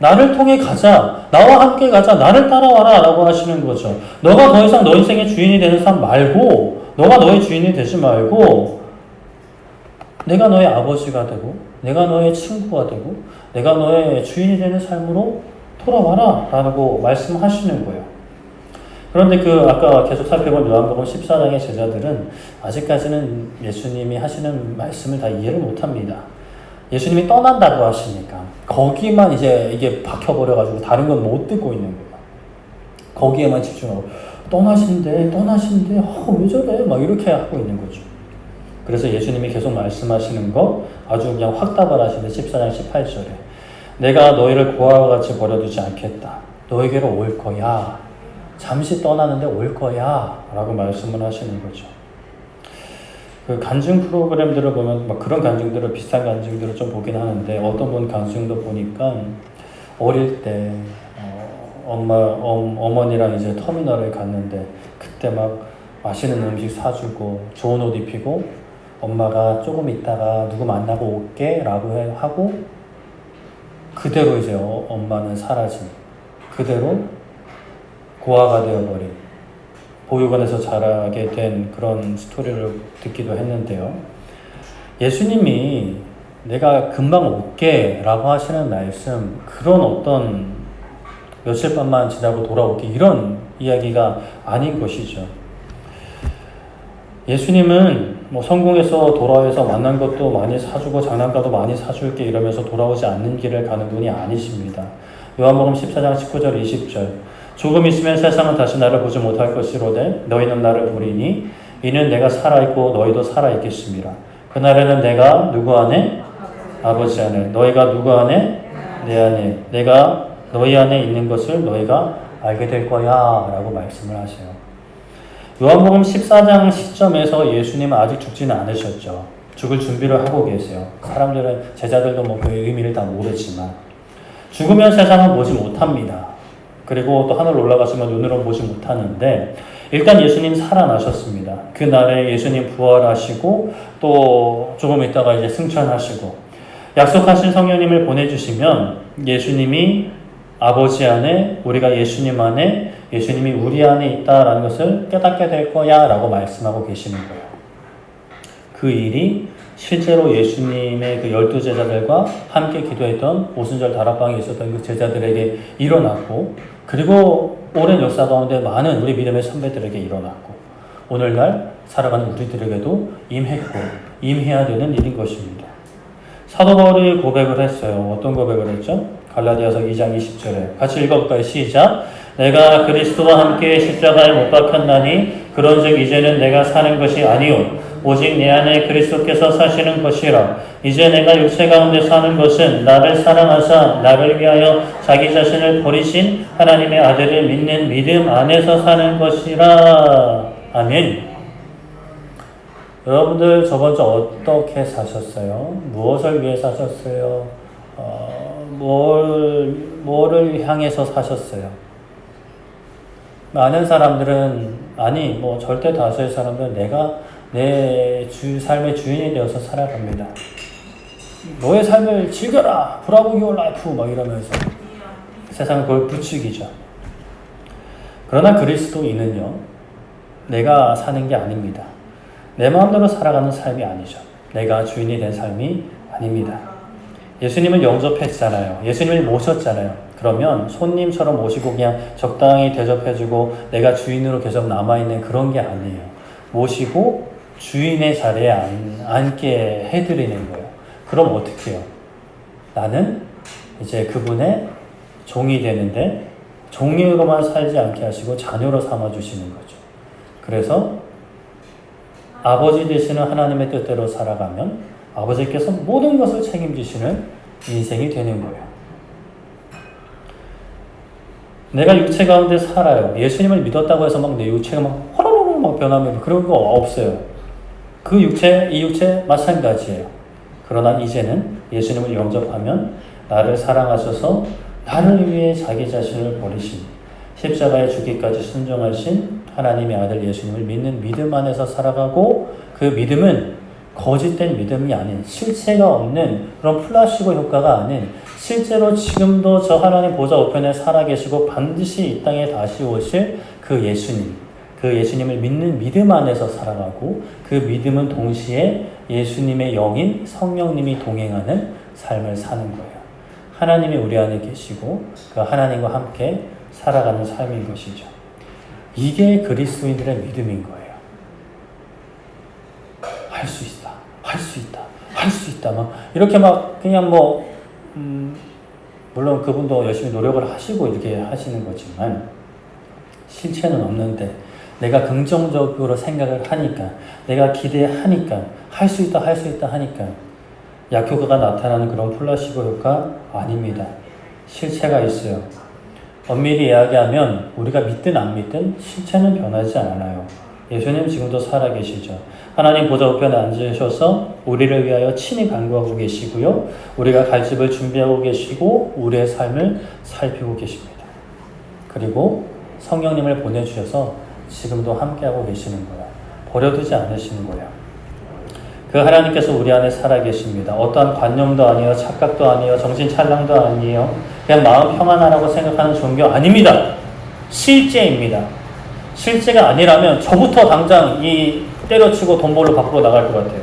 나를 통해 가자. 나와 함께 가자. 나를 따라와라 라고 하시는 거죠. 너가 더 이상 너 인생의 주인이 되는 삶 말고, 너가 너의 주인이 되지 말고, 내가 너의 아버지가 되고, 내가 너의 친구가 되고, 내가 너의 주인이 되는 삶으로 돌아와라 라고 말씀하시는 거예요. 그런데 아까 계속 살펴본 요한복음 14장의 제자들은 아직까지는 예수님이 하시는 말씀을 다 이해를 못 합니다. 예수님이 떠난다고 하시니까 거기만 이제 이게 박혀버려가지고 다른 건 못 듣고 있는 거예요. 거기에만 집중하고 떠나신대 왜 저래 막 이렇게 하고 있는 거죠. 그래서 예수님이 계속 말씀하시는 거 아주 그냥 확답을 하시는데 14장 18절에 내가 너희를 고아와 같이 버려두지 않겠다. 너에게로 올 거야. 잠시 떠나는데 올 거야. 라고 말씀을 하시는 거죠. 그 간증 프로그램들을 보면 그런 간증들을 비슷한 간증들을 좀 보긴 하는데 어떤 분 간증도 보니까 어릴 때 어머니랑 이제 터미널에 갔는데 그때 막 맛있는 음식 사주고 좋은 옷 입히고 엄마가 조금 있다가 누구 만나고 올게 라고 하고 그대로 이제 엄마는 사라진 그대로 고아가 되어버린 보육원에서 자라게 된 그런 스토리를 듣기도 했는데요. 예수님이 내가 금방 올게 라고 하시는 말씀 그런 어떤 며칠 밤만 지나고 돌아올게 이런 이야기가 아닌 것이죠. 예수님은 성공해서 돌아와서 만난 것도 많이 사주고 장난감도 많이 사줄게 이러면서 돌아오지 않는 길을 가는 분이 아니십니다. 요한복음 14장 19절 20절 조금 있으면 세상은 다시 나를 보지 못할 것이로되 너희는 나를 보리니 이는 내가 살아있고 너희도 살아있겠습니다. 그날에는 내가 누구 안에? 아버지 안에. 너희가 누구 안에? 내 안에. 내가 너희 안에 있는 것을 너희가 알게 될 거야 라고 말씀을 하세요. 요한복음 14장 시점에서 예수님은 아직 죽지는 않으셨죠. 죽을 준비를 하고 계세요. 사람들은 제자들도 그 의미를 다 모르지만 죽으면 세상은 보지 못합니다. 그리고 또 하늘 올라가시면 눈으로 보지 못하는데 일단 예수님 살아나셨습니다. 그날에 예수님 부활하시고 또 조금 있다가 이제 승천하시고 약속하신 성령님을 보내주시면 예수님이 아버지 안에 우리가 예수님 안에 예수님이 우리 안에 있다라는 것을 깨닫게 될 거야 라고 말씀하고 계시는 거예요. 그 일이 실제로 예수님의 그 12제자들과 함께 기도했던 오순절 다락방에 있었던 그 제자들에게 일어났고 그리고 오랜 역사 가운데 많은 우리 믿음의 선배들에게 일어났고 오늘날 살아가는 우리들에게도 임했고 임해야 되는 일인 것입니다. 사도 바울이 고백을 했어요. 어떤 고백을 했죠? 갈라디아서 2장 20절에 같이 읽어볼까요? 시작. 내가 그리스도와 함께 십자가에 못 박혔나니 그런즉 이제는 내가 사는 것이 아니요 오직 내 안에 그리스도께서 사시는 것이라. 이제 내가 육체 가운데 사는 것은 나를 사랑하사 나를 위하여 자기 자신을 버리신 하나님의 아들을 믿는 믿음 안에서 사는 것이라. 아멘. 여러분들 저번 주 어떻게 사셨어요? 무엇을 위해 사셨어요? 뭐를 향해서 사셨어요? 많은 사람들은, 절대 다수의 사람들은 내가 내 삶의 주인이 되어서 살아갑니다. 너의 삶을 즐겨라! Bravo your life! 막 이러면서 세상은 그걸 부추기죠. 그러나 그리스도인은요, 내가 사는 게 아닙니다. 내 마음대로 살아가는 삶이 아니죠. 내가 주인이 된 삶이 아닙니다. 예수님을 영접했잖아요. 예수님을 모셨잖아요. 그러면 손님처럼 모시고 그냥 적당히 대접해주고 내가 주인으로 계속 남아있는 그런 게 아니에요. 모시고 주인의 자리에 앉게 해드리는 거예요. 그럼 어떻게 해요? 나는 이제 그분의 종이 되는데 종으로만 살지 않게 하시고 자녀로 삼아주시는 거죠. 그래서 아버지 되시는 하나님의 뜻대로 살아가면 아버지께서 모든 것을 책임지시는 인생이 되는 거예요. 내가 육체 가운데 살아요. 예수님을 믿었다고 해서 막 내 육체가 막 호로록 막 변하면 그런 거 없어요. 이 육체 마찬가지예요. 그러나 이제는 예수님을 영접하면 나를 사랑하셔서 나를 위해 자기 자신을 버리신 십자가에 죽기까지 순종하신 하나님의 아들 예수님을 믿는 믿음 안에서 살아가고 그 믿음은 거짓된 믿음이 아닌 실체가 없는 그런 플라시보 효과가 아닌 실제로 지금도 저 하나님 보좌 우편에 살아계시고 반드시 이 땅에 다시 오실 그 예수님을 믿는 믿음 안에서 살아가고 그 믿음은 동시에 예수님의 영인 성령님이 동행하는 삶을 사는 거예요. 하나님이 우리 안에 계시고 그 하나님과 함께 살아가는 삶인 것이죠. 이게 그리스도인들의 믿음인 거예요. 할 수 있다. 할 수 있다. 할 수 있다. 이렇게 그냥 물론 그분도 열심히 노력을 하시고 이렇게 하시는 거지만 실체는 없는데 내가 긍정적으로 생각을 하니까 내가 기대하니까 할 수 있다 할 수 있다 하니까 약효과가 나타나는 그런 플라시보 효과 아닙니다. 실체가 있어요. 엄밀히 이야기하면 우리가 믿든 안 믿든 실체는 변하지 않아요. 예수님 지금도 살아계시죠. 하나님 보좌 우편에 앉으셔서 우리를 위하여 친히 간구하고 계시고요. 우리가 갈 집을 준비하고 계시고 우리의 삶을 살피고 계십니다. 그리고 성령님을 보내주셔서 지금도 함께하고 계시는 거예요. 버려두지 않으시는 거예요. 그 하나님께서 우리 안에 살아계십니다. 어떠한 관념도 아니에요. 착각도 아니에요. 정신찰랑도 아니에요. 그냥 마음 평안하라고 생각하는 종교 아닙니다. 실제입니다. 실제가 아니라면 저부터 당장 때려치고 돈 벌러 밖으로 나갈 것 같아요.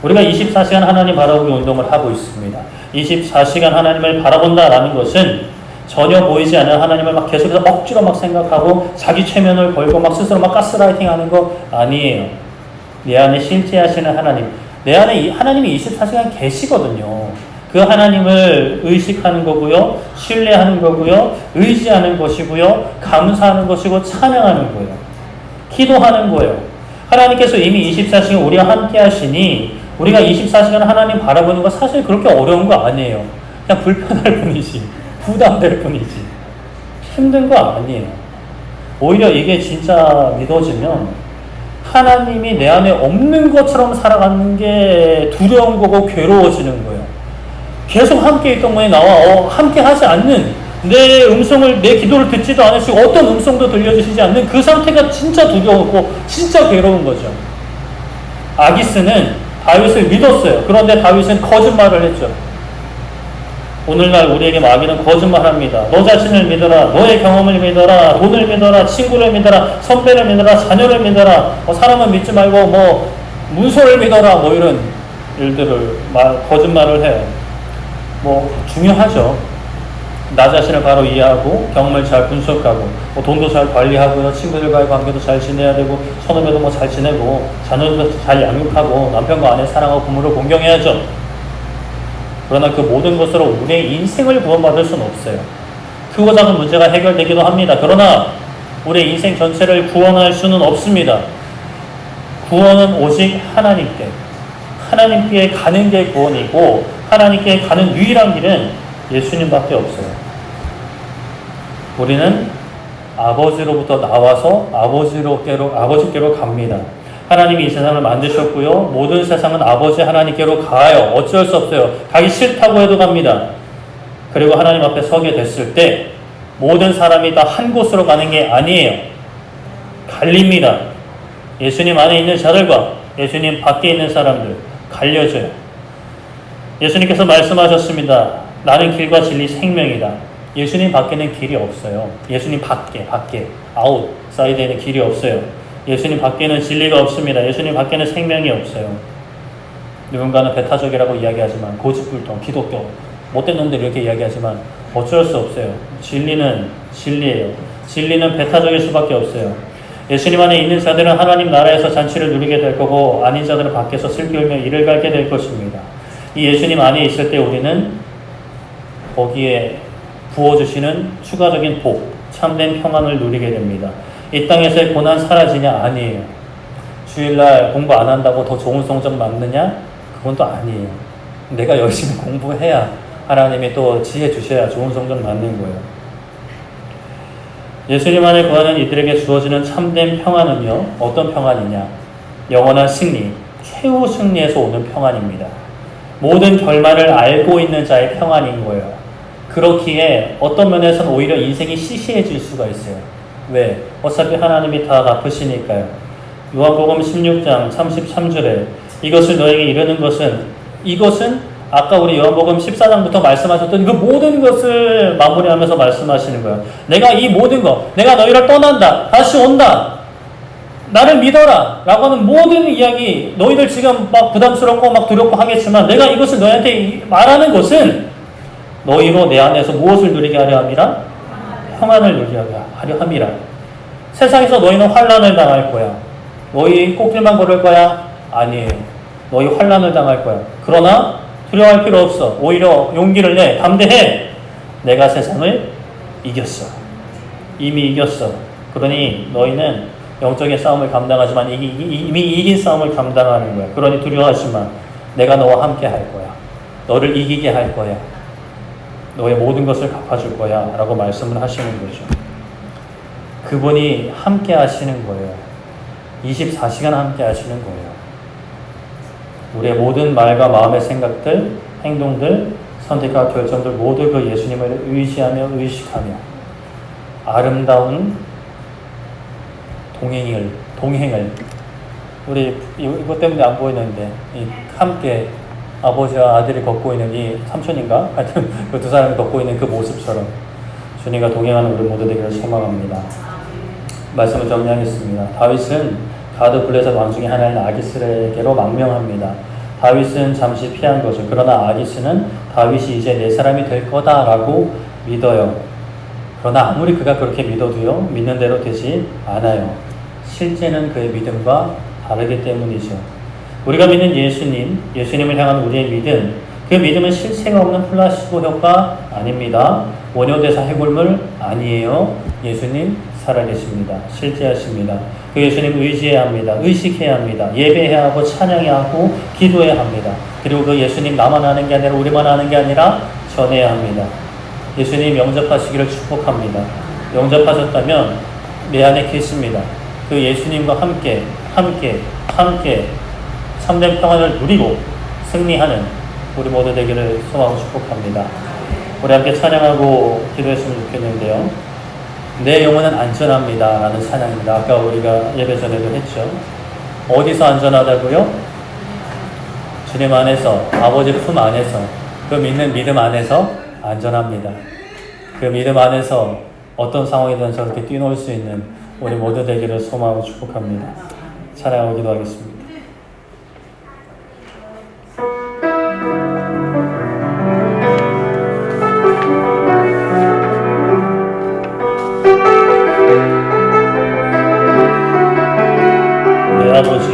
우리가 24시간 하나님 바라보기 운동을 하고 있습니다. 24시간 하나님을 바라본다라는 것은 전혀 보이지 않는 하나님을 계속해서 억지로 생각하고 자기 최면을 걸고 스스로 가스라이팅 하는 거 아니에요. 내 안에 실제하시는 하나님, 내 안에 하나님이 24시간 계시거든요. 그 하나님을 의식하는 거고요, 신뢰하는 거고요, 의지하는 것이고요, 감사하는 것이고 찬양하는 거예요. 기도하는 거예요. 하나님께서 이미 24시간 우리와 함께 하시니 우리가 24시간 하나님 바라보는 거 사실 그렇게 어려운 거 아니에요. 그냥 불편할 뿐이지, 부담될 뿐이지, 힘든 거 아니에요. 오히려 이게 진짜 믿어지면 하나님이 내 안에 없는 것처럼 살아가는 게 두려운 거고 괴로워지는 거예요. 계속 함께 있던 분이 나와 함께 하지 않는 내 음성을, 내 기도를 듣지도 않으시고 어떤 음성도 들려주시지 않는 그 상태가 진짜 두려웠고 진짜 괴로운 거죠. 아기스는 다윗을 믿었어요. 그런데 다윗은 거짓말을 했죠. 오늘날 우리에게 마귀는 거짓말합니다. 너 자신을 믿어라. 너의 경험을 믿어라. 돈을 믿어라. 친구를 믿어라. 선배를 믿어라. 자녀를 믿어라. 사람은 믿지 말고 문서를 믿어라. 이런 일들을 거짓말을 해요. 중요하죠. 나 자신을 바로 이해하고 경험을 잘 분석하고 돈도 잘 관리하고요. 친구들과의 관계도 잘 지내야 되고 선후배도 잘 지내고 자녀도 잘 양육하고 남편과 아내 사랑하고 부모를 공경해야죠. 그러나 그 모든 것으로 우리의 인생을 구원받을 수는 없어요. 크고 작은 문제가 해결되기도 합니다. 그러나 우리의 인생 전체를 구원할 수는 없습니다. 구원은 오직 하나님께 가는 게 구원이고, 하나님께 가는 유일한 길은 예수님밖에 없어요. 우리는 아버지로부터 나와서 아버지께로 갑니다. 하나님이 이 세상을 만드셨고요. 모든 세상은 아버지 하나님께로 가요. 어쩔 수 없어요. 가기 싫다고 해도 갑니다. 그리고 하나님 앞에 서게 됐을 때 모든 사람이 다 한 곳으로 가는 게 아니에요. 갈립니다. 예수님 안에 있는 자들과 예수님 밖에 있는 사람들 갈려져요. 예수님께서 말씀하셨습니다. 나는 길과 진리 생명이다. 예수님 밖에는 길이 없어요. 예수님 밖에 아웃사이드에는 길이 없어요. 예수님 밖에는 진리가 없습니다. 예수님 밖에는 생명이 없어요. 누군가는 배타적이라고 이야기하지만, 고집불통, 기독교 못된 놈들 이렇게 이야기하지만 어쩔 수 없어요. 진리는 진리예요. 진리는 배타적일 수밖에 없어요. 예수님 안에 있는 자들은 하나님 나라에서 잔치를 누리게 될 거고, 아닌 자들은 밖에서 슬피 울며 이를 갈게 될 것입니다. 이 예수님 안에 있을 때 우리는 거기에 부어주시는 추가적인 복, 참된 평안을 누리게 됩니다. 이 땅에서의 고난 사라지냐? 아니에요. 주일날 공부 안 한다고 더 좋은 성적 맞느냐? 그건 또 아니에요. 내가 열심히 공부해야 하나님이 또 지혜 주셔야 좋은 성적 맞는 거예요. 예수님 안에 거하는 이들에게 주어지는 참된 평안은요, 어떤 평안이냐? 영원한 승리, 최후 승리에서 오는 평안입니다. 모든 결말을 알고 있는 자의 평안인 거예요. 그렇기에 어떤 면에서는 오히려 인생이 시시해질 수가 있어요. 왜? 어차피 하나님이 다 갚으시니까요. 요한복음 16장 33절에 이것을 너에게 이르는 이것은 아까 우리 요한복음 14장부터 말씀하셨던 그 모든 것을 마무리하면서 말씀하시는 거예요. 내가 이 모든 내가 너희를 떠난다, 다시 온다, 나를 믿어라 라고 하는 모든 이야기, 너희들 지금 막 부담스럽고 막 두렵고 하겠지만 내가 이것을 너희한테 말하는 것은 너희로 내 안에서 무엇을 누리게 하려 함이라? 평안을 누리게 하려 함이라. 세상에서 너희는 환난을 당할 거야. 너희 꽃길만 걸을 거야? 아니에요. 너희 환난을 당할 거야. 그러나 두려워할 필요 없어. 오히려 용기를 내. 담대해. 내가 세상을 이겼어. 이미 이겼어. 그러니 너희는 영적인 싸움을 감당하지만 이미 이긴 싸움을 감당하는 거야. 그러니 두려워하지 마. 내가 너와 함께 할 거야. 너를 이기게 할 거야. 너의 모든 것을 갚아줄 거야 라고 말씀을 하시는 거죠. 그분이 함께 하시는 거예요. 24시간 함께 하시는 거예요. 우리의 모든 말과 마음의 생각들, 행동들, 선택과 결정들 모두 그 예수님을 의지하며 의식하며 아름다운 동행을 우리 이것 때문에 안 보이는데 함께 아버지와 아들이 걷고 있는 이 삼촌인가? 하여튼 그 두 사람이 걷고 있는 그 모습처럼 주님과 동행하는 우리 모두 되기를 소망합니다. 말씀을 정리하겠습니다. 다윗은 가드 블레셋 왕 중에 하나인 아기스에게로 망명합니다. 다윗은 잠시 피한 거죠. 그러나 아기스는 다윗이 이제 내 사람이 될 거다라고 믿어요. 그러나 아무리 그가 그렇게 믿어도요, 믿는 대로 되지 않아요. 실제는 그의 믿음과 다르기 때문이죠. 우리가 믿는 예수님을 향한 우리의 믿음, 그 믿음은 실체가 없는 플라시보 효과 아닙니다. 원효대사 해골물 아니에요. 예수님 살아계십니다. 실제하십니다. 그 예수님 의지해야 합니다. 의식해야 합니다. 예배해야 하고 찬양해야 하고 기도해야 합니다. 그리고 그 예수님 나만 아는 게 아니라 우리만 아는 게 아니라 전해야 합니다. 예수님 영접하시기를 축복합니다. 영접하셨다면 내 안에 계십니다. 그 예수님과 함께 참된 평안을 누리고 승리하는 우리 모두 되기를 소망하고 축복합니다. 우리 함께 찬양하고 기도했으면 좋겠는데요. 내 영혼은 안전합니다 라는 찬양입니다. 아까 우리가 예배 전에도 했죠. 어디서 안전하다고요? 주님 안에서, 아버지 품 안에서, 그 믿는 믿음 안에서 안전합니다. 그 믿음 안에서 어떤 상황이든 저렇게 뛰놀 수 있는 우리 모두 되기를 소망하고 축복합니다. 찬양하고 기도하겠습니다. 내 아버지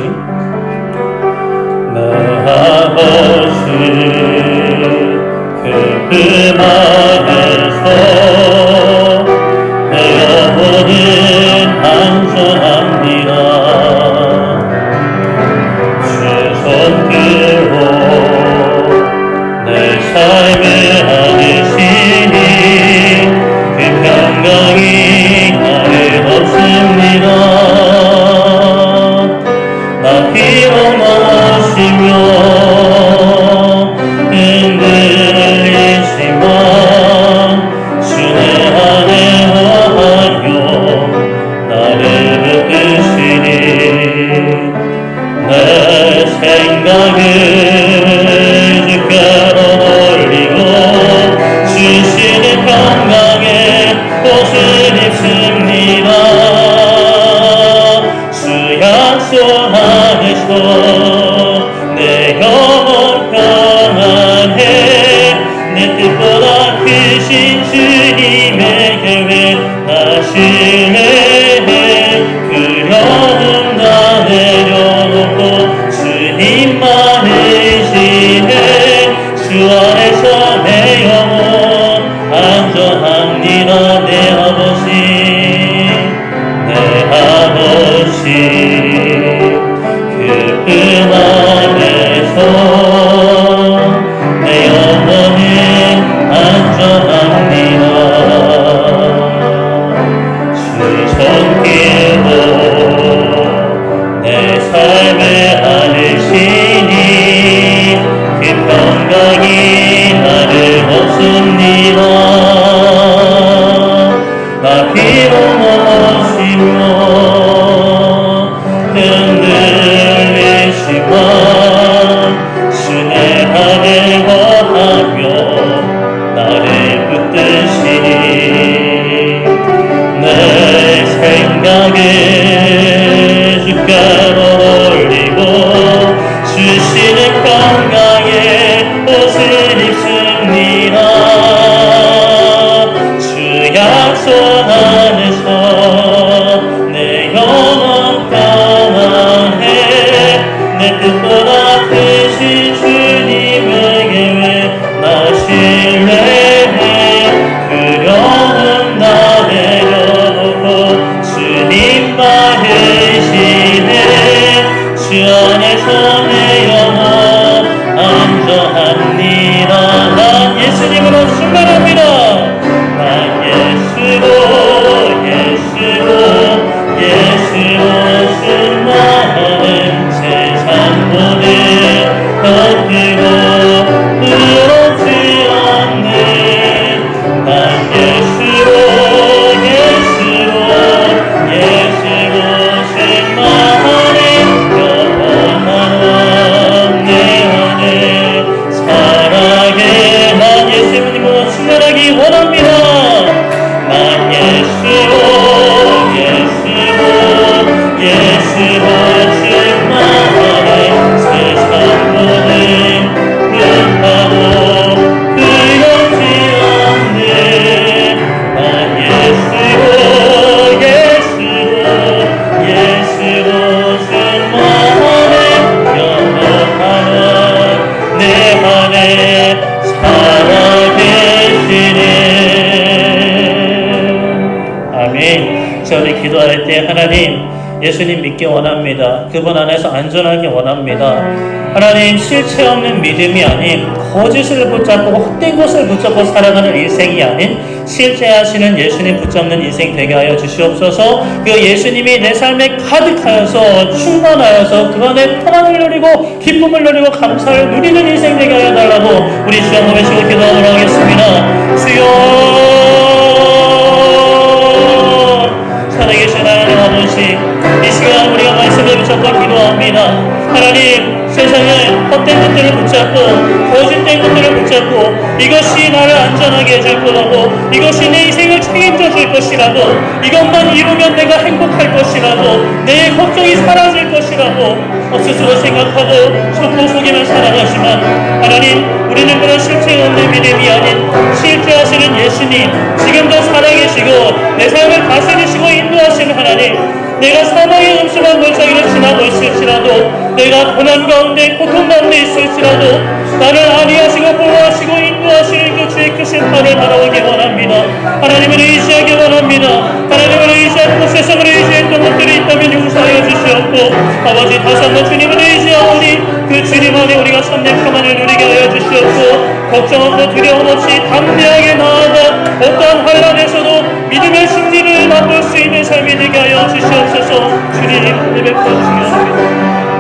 넘으시며 흔들리지만 주의 안에 거하여 나를 붙드시니 내 생각을 주께로 올리고 주시는 평강에 옷을 입습니다. 주 약속 안에서 내 영혼 평안해 내 뜻보다 크신 주님의 계획 하시네. 두려움 다 내려놓고 주님만 의지해 주 안에서 내 영혼 안전합니다. 내 아버지 내 아버지 그 안에서 내 영혼은 안전합니다. 주 손길로 내 삶을 안으시니 그 평강이 나를 없습니다. 나 비로 넘어지며 흔들리지만 주의 안에 거하며 나를 붙드시니 내 생각을 주께로 올리고 주시는 평강에 옷을 입습니다. 주 약속 안에서 내 영혼 평안해 내 뜻보다 크신 주님의 계획 나 신뢰해 두려움 다 내려놓고 주님만 의지해 주 안에서 내 영혼 안전합니다. 난 예수님으로 충만합니다. 난 예수로 충만하는 세상 모든 헛되고 부럽지 않는 난 예수로 충만하는 영원한 내 안에 살아게 난 예수님으로 충만하기 원합니다. 난 예수로 충만하는 세상 모든 불타고 두렵지 않는 난 예수로 충만하는 영원한 내 안에 살아계시네. 아멘. 저희 기도할 때 하나님 예수님 믿기 원합니다. 그분 안에서 안전하기 원합니다. 하나님 실체 없는 믿음이 아닌 거짓을 붙잡고 헛된 것을 붙잡고 살아가는 인생이 아닌 실제하시는 예수님 붙잡는 인생 되게 하여 주시옵소서. 그 예수님이 내 삶에 가득하여서 충만하여서 그 안에 평안을 누리고 기쁨을 누리고 감사를 누리는 인생 되게 하여 달라고 우리 주 한번 외치고 기도하도록 하겠습니다. 주여 살아계신 하나님 아버지 이 시간 우리가 말씀을 붙잡고 기도합니다. 하나님 세상에 헛된 것들을 붙잡고 거짓된 것들을 붙잡고 이것이 나를 안전하게 해줄 거라고 이것이 내 인생을 책임져 줄 것이라고 이것만 이루면 내가 행복할 것이라고 내 걱정이 사라질 것이라고 스스로 생각하고 속고 속이며 살아가지만 하나님 우리는 그런 실체 없는 믿음이 아닌 실제하시는 예수님 지금도 살아계시고 내 삶을 다스리시고 인도하시는 하나님 내가 사망의 음침한 골짜기를 지나고 있을지라도 내가 고난 가운데 고통 가운데 있을지라도 나를 안위하시고 보호하시고 인도하시는 그 주의 크신 팔을 바라보기 원합니다. 하나님을 의지하기 원합니다. 하나님을 의지하고 세상을 의지했던 것들이 있다면 용서하여 주시옵고 아버지 다시 한번 주님을 의지하오니 그 주님 안에 우리가 참된 평안을 누리게 하여 주시옵고 걱정 없고 두려움 없이 담대하게 나아가 어떠한 환란에서도 믿음의 승리를 맛볼 수 있는 삶이 되게 하여 주시옵소서. 주님 은혜 베풀어 주시옵소서.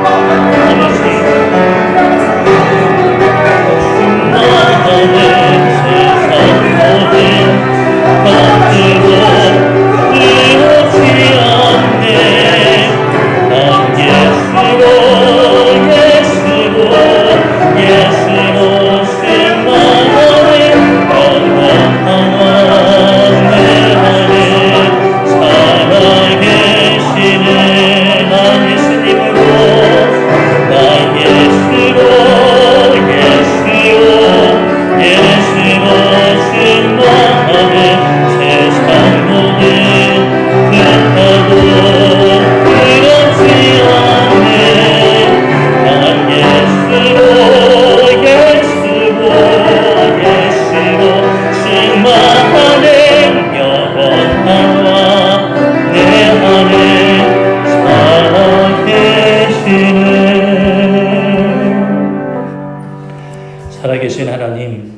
살아계신 하나님,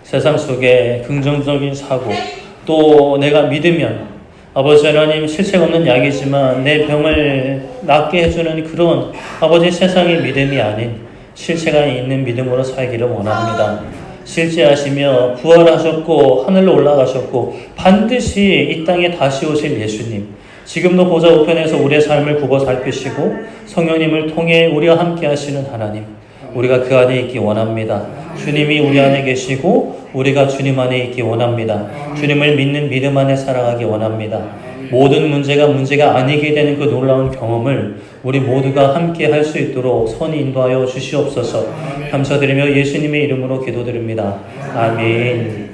세상 속에 긍정적인 사고, 또 내가 믿으면 아버지 하나님 실책 없는 약이지만 내 병을 낫게 해주는 그런 아버지 세상의 믿음이 아닌 실체가 있는 믿음으로 살기를 원합니다. 실제하시며 부활하셨고 하늘로 올라가셨고 반드시 이 땅에 다시 오실 예수님, 지금도 보좌 우편에서 우리의 삶을 굽어 살피시고 성령님을 통해 우리와 함께 하시는 하나님, 우리가 그 안에 있기 원합니다. 주님이 우리 안에 계시고 우리가 주님 안에 있기 원합니다. 주님을 믿는 믿음 안에 살아가기 원합니다. 모든 문제가 아니게 되는 그 놀라운 경험을 우리 모두가 함께 할 수 있도록 선히 인도하여 주시옵소서. 감사드리며 예수님의 이름으로 기도드립니다. 아멘.